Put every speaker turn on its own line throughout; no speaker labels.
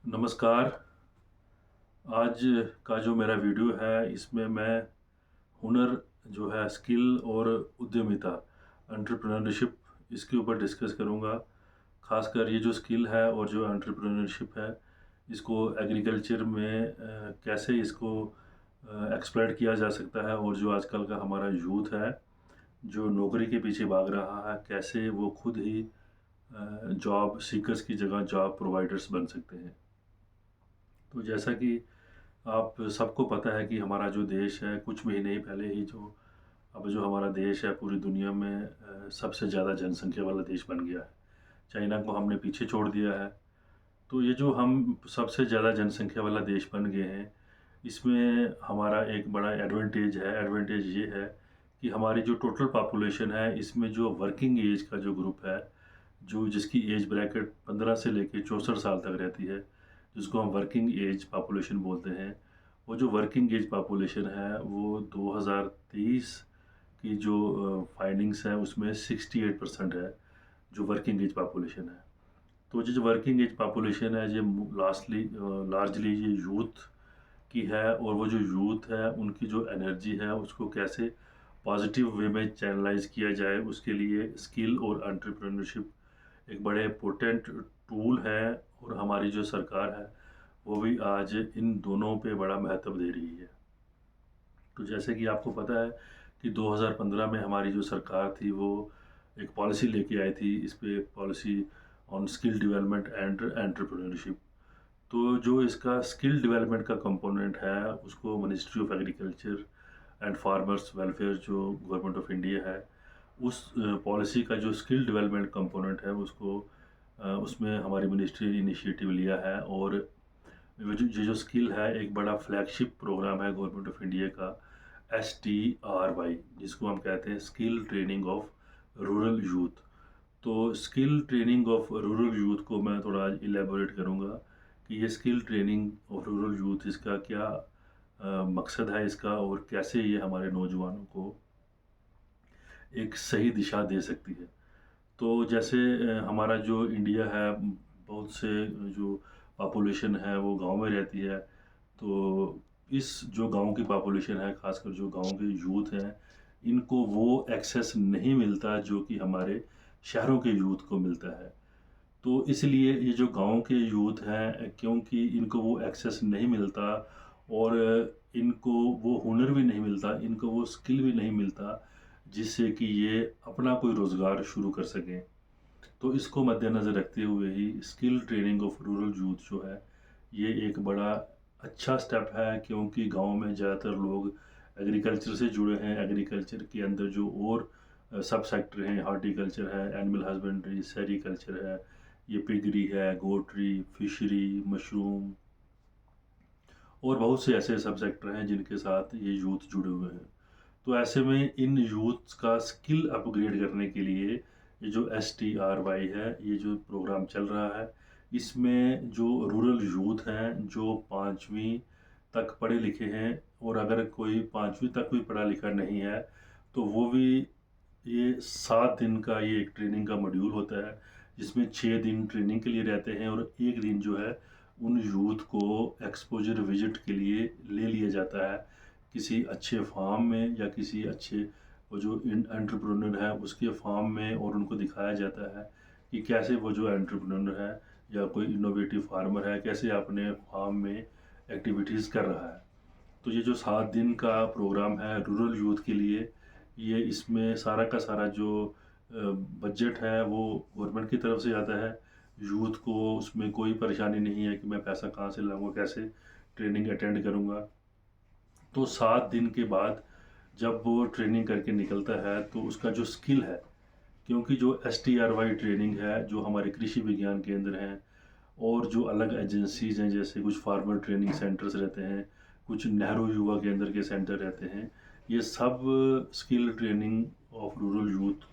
नमस्कार। आज का जो मेरा वीडियो है इसमें मैं हुनर जो है स्किल और उद्यमिता एंटरप्रेन्योरशिप इसके ऊपर डिस्कस करूँगा। ख़ासकर ये जो स्किल है और जो एंटरप्रेन्योरशिप है इसको एग्रीकल्चर में कैसे इसको एक्सप्लॉइट किया जा सकता है और जो आजकल का हमारा यूथ है जो नौकरी के पीछे भाग रहा है कैसे वो खुद ही जॉब सीकर्स की जगह जॉब प्रोवाइडर्स बन सकते हैं। तो जैसा कि आप सबको पता है कि हमारा जो देश है कुछ महीने ही पहले ही जो हमारा देश है पूरी दुनिया में सबसे ज़्यादा जनसंख्या वाला देश बन गया है। चाइना को हमने पीछे छोड़ दिया है। तो ये जो हम सबसे ज़्यादा जनसंख्या वाला देश बन गए हैं, इसमें हमारा एक बड़ा एडवांटेज है। एडवांटेज ये है कि हमारी जो टोटल पॉपुलेशन है, इसमें जो वर्किंग एज का जो ग्रुप है, जो जिसकी एज ब्रैकेट 15 से लेके 64 साल तक रहती है, जिसको हम वर्किंग एज पॉपुलेशन बोलते हैं। वो जो वर्किंग एज पॉपुलेशन है, वो 2023 की जो फाइंडिंग्स हैं, उसमें 68% है, जो वर्किंग एज पॉपुलेशन है। तो जो वर्किंग एज पॉपुलेशन है ये लार्जली ये यूथ की है और वो जो यूथ है उनकी जो एनर्जी है उसको कैसे पॉजिटिव वे में चैनलाइज किया जाए उसके लिए स्किल और एंटरप्रेन्योरशिप एक बड़े पोटेंट टूल है। और हमारी जो सरकार है वो भी आज इन दोनों पे बड़ा महत्व दे रही है। तो जैसे कि आपको पता है कि 2015 में हमारी जो सरकार थी वो एक पॉलिसी लेके आई थी, इस पे policy on skill development and entrepreneurship. तो जो इसका स्किल डेवलपमेंट का कंपोनेंट है उसको ministry of agriculture and farmers welfare जो गवर्नमेंट ऑफ इंडिया है उस पॉलिसी का जो स्किल डेवलपमेंट कंपोनेंट है उसको उसमें हमारी मिनिस्ट्री ने इनिशिएटिव लिया है। और ये जो स्किल है एक बड़ा फ्लैगशिप प्रोग्राम है गवर्नमेंट ऑफ इंडिया का, STRY, जिसको हम कहते हैं skill training of rural youth. तो skill training of rural youth को मैं थोड़ा इलेबोरेट करूँगा कि ये skill training of rural youth इसका क्या मकसद है इसका और कैसे ये हमारे नौजवानों को एक सही दिशा दे सकती है। तो जैसे हमारा जो इंडिया है बहुत से जो पॉपुलेशन है वो गांव में रहती है। तो इस जो गांव की पॉपुलेशन है खासकर जो गांव के यूथ हैं इनको वो एक्सेस नहीं मिलता जो कि हमारे शहरों के यूथ को मिलता है। तो इसलिए ये जो गांव के यूथ हैं क्योंकि इनको वो एक्सेस नहीं मिलता और इनको वो हुनर भी नहीं मिलता, इनको वो स्किल भी नहीं मिलता जिससे कि ये अपना कोई रोज़गार शुरू कर सकें। तो इसको मद्देनज़र रखते हुए ही skill training of rural youth जो है ये एक बड़ा अच्छा स्टेप है क्योंकि गांव में ज़्यादातर लोग एग्रीकल्चर से जुड़े हैं। एग्रीकल्चर के अंदर जो और सब सेक्टर हैं, हॉर्टिकल्चर है, एनिमल हस्बेंड्री, सेरिकल्चर है, ये पिगरी है, गोट्री, फिशरी, मशरूम और बहुत से ऐसे सब सेक्टर हैं जिनके साथ ये यूथ जुड़े हुए हैं। तो ऐसे में इन यूथ्स का स्किल अपग्रेड करने के लिए ये जो STRY है ये जो प्रोग्राम चल रहा है इसमें जो रूरल यूथ हैं जो 5वीं तक पढ़े लिखे हैं और अगर कोई 5वीं तक भी पढ़ा लिखा नहीं है तो वो भी ये 7 दिन का ये एक ट्रेनिंग का मॉड्यूल होता है जिसमें 6 दिन ट्रेनिंग के लिए रहते हैं और एक दिन जो है उन यूथ को एक्सपोजर विजिट के लिए ले लिया जाता है किसी अच्छे फार्म में या किसी अच्छे वो जो एंटरप्रेन्योर है उसके फार्म में और उनको दिखाया जाता है कि कैसे वो जो एंटरप्रेन्योर है या कोई इनोवेटिव फार्मर है कैसे अपने फार्म में एक्टिविटीज़ कर रहा है। तो ये जो 7 दिन का प्रोग्राम है रूरल यूथ के लिए, ये इसमें सारा का सारा जो बजट है वो गवर्नमेंट की तरफ से आता है। यूथ को उसमें कोई परेशानी नहीं है कि मैं पैसा कहाँ से लाऊंगा, कैसे ट्रेनिंग अटेंड करूंगा। तो 7 दिन के बाद जब वो ट्रेनिंग करके निकलता है तो उसका जो स्किल है, क्योंकि जो STRY ट्रेनिंग है जो हमारे कृषि विज्ञान केंद्र हैं और जो अलग एजेंसीज हैं जैसे कुछ फार्मर ट्रेनिंग सेंटर्स रहते हैं, कुछ नेहरू युवा केंद्र के सेंटर रहते हैं, ये सब skill training of rural youth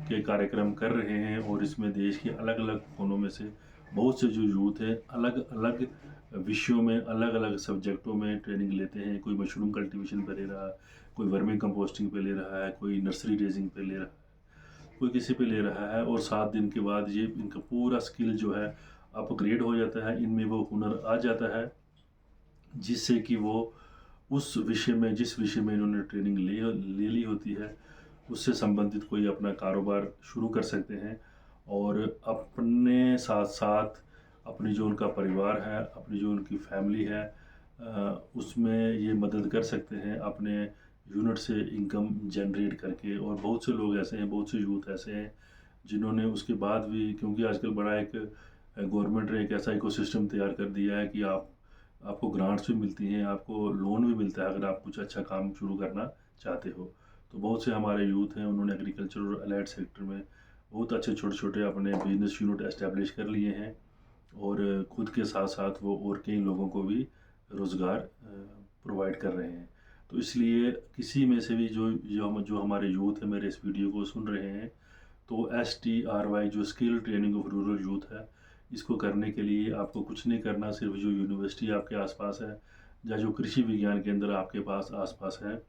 के कार्यक्रम कर रहे हैं और इसमें देश के अलग अलग कोनों में से बहुत से जो यूथ हैं अलग अलग विषयों में अलग अलग सब्जेक्टों में ट्रेनिंग लेते हैं। कोई मशरूम कल्टीवेशन पे ले रहा है, कोई वर्मिंग कंपोस्टिंग पे ले रहा है, कोई नर्सरी रेजिंग पे ले रहा है, कोई किसी पे ले रहा है और 7 दिन के बाद ये इनका पूरा स्किल जो है अपग्रेड हो जाता है, इनमें वो हुनर आ जाता है, जिससे कि वो उस विषय में, जिस विषय में इन्होंने ट्रेनिंग ले ली होती है, उससे संबंधित कोई अपना कारोबार शुरू कर सकते हैं और अपने साथ-साथ अपनी जो उनका परिवार है, अपनी जो उनकी फैमिली है उसमें ये मदद कर सकते हैं अपने यूनिट से इनकम जनरेट करके। और बहुत से लोग ऐसे हैं, बहुत से यूथ ऐसे हैं जिन्होंने उसके बाद भी, क्योंकि आजकल बड़ा एक गवर्नमेंट ने एक ऐसा इकोसिस्टम तैयार कर दिया है कि आपको ग्रांट्स भी मिलती हैं, आपको लोन भी मिलता है अगर आप कुछ अच्छा काम शुरू करना चाहते हो। तो बहुत से हमारे यूथ हैं, उन्होंने एग्रीकल्चर और अलाइड सेक्टर में बहुत अच्छे छोटे-छोटे अपने बिज़नेस यूनिट एस्टैब्लिश कर लिए हैं और खुद के साथ-साथ वो और कई लोगों को भी रोज़गार प्रोवाइड कर रहे हैं। तो इसलिए किसी में से भी जो हमारे यूथ है मेरे इस वीडियो को सुन रहे हैं, तो STRY जो skill training of rural youth है, इसको करने के लिए आपको कुछ नहीं करना, सिर्फ जो यूनिवर्सिटी आपके आसपास है या जो कृषि विज्ञान केंद्र आपके पास आसपास है,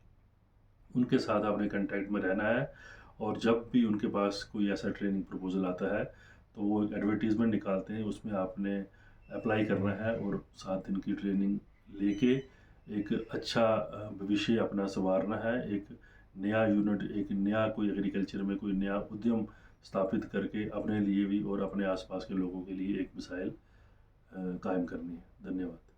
उनके साथ आपने कांटेक्ट में रहना है। और जब भी उनके पास कोई ऐसा ट्रेनिंग प्रपोज़ल आता है, तो वो एक एडवर्टाइज़मेंट निकालते हैं, उसमें आपने अप्लाई करना है और 7 दिन की ट्रेनिंग लेके एक अच्छा भविष्य अपना सँवारना है। एक नया यूनिट, एक नया कोई एग्रीकल्चर में कोई नया उद्यम स्थापित करके अपने लिए भी और अपने आस-पास के लोगों के लिए एक मिसाइल कायम करनी है। धन्यवाद।